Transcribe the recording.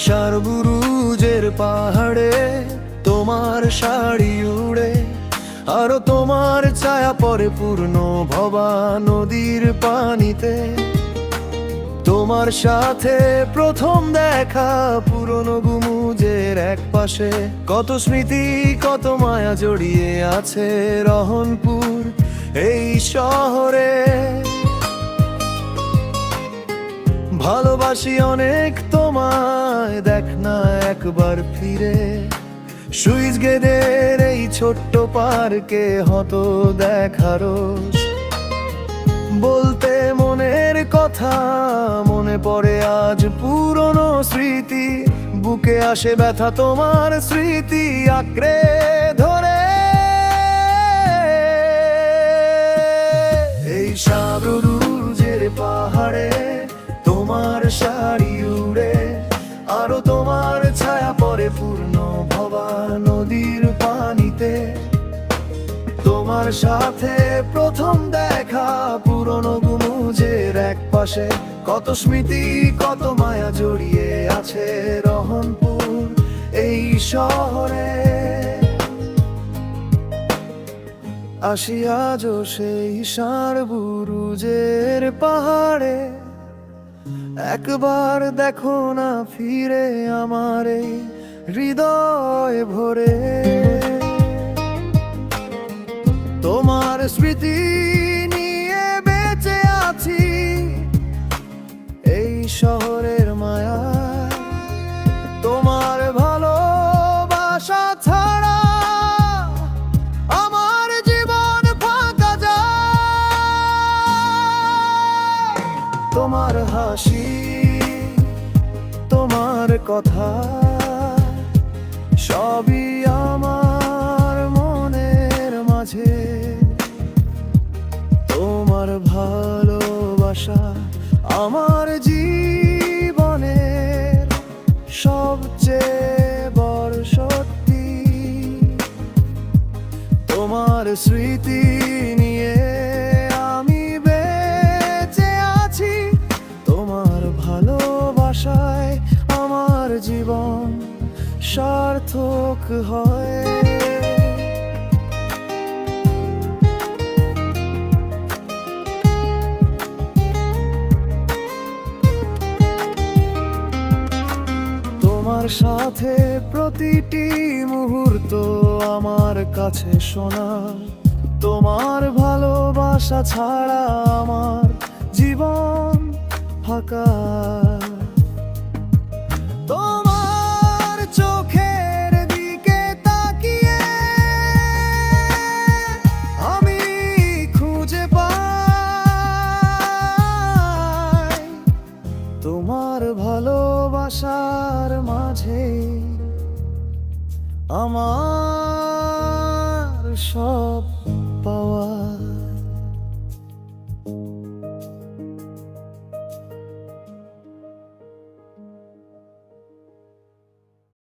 সারবুরুজের পাহাড়ে তোমার শাড়ি উড়ে, আরো তোমার ছায়া পড়ে পূর্ণ ভবা নদীর পানিতে। তোমার সাথে প্রথম দেখা পুরনো গুমুজের এক পাশে, কত স্মৃতি কত মায়া জড়িয়ে আছে রহনপুর এই শহরে। ভালোবাসি অনেক তোমায়, দেখ না একবার ফিরে। সুইচ গেটের এই ছোট্ট পার্কে হতো দেখারো, বলতে মনের কথা মনে পড়ে আজ পুরনো স্মৃতি। বুকে আসে ব্যথা তোমার স্মৃতি আঁকড়ে ধরে। এই সারবুরুজের পাহাড়ে তোমার শাড়ি উড়ে, আরো তোমার ছায়া পড়ে পূর্ণ ভবা নদীর পানিতে। তোমার সাথে প্রথম দেখা পুরনো গুমুজের এক পাশে, কত স্মৃতি কত মায়া জড়িয়ে আছে রহনপুর এই শহরে। আসি আজও সেই সারবুরুজের পাহাড়ে, একবার দেখো না ফিরে আমার এই হৃদয় ভরে। তোমার স্মৃতি নিয়ে বেঁচে আছি এই শহরের মায়া। তোমার ভালোবাসা ছাড়া আমার জীবন ফাঁকা যায়। তোমার হাসি তোমার কথা সবই আমার মনের মাঝে। তোমার ভালোবাসা আমার জীবনের সবচেয়ে বড় সত্যি। তোমার স্মৃতি নিয়ে আমি বেঁচে আছি, তোমার ভালোবাসায় আমার জীবন সার্থক হয়। তোমার সাথে প্রতিটি মুহূর্ত আমার কাছে শোনা। তোমার ভালোবাসা ছাড়া আমার জীবন ফাঁকা। তোমার চোখের দিকে তাকিয়ে আমি খুঁজে পাই তোমার ভালোবাসার মাঝে আমার সব পাওয়া।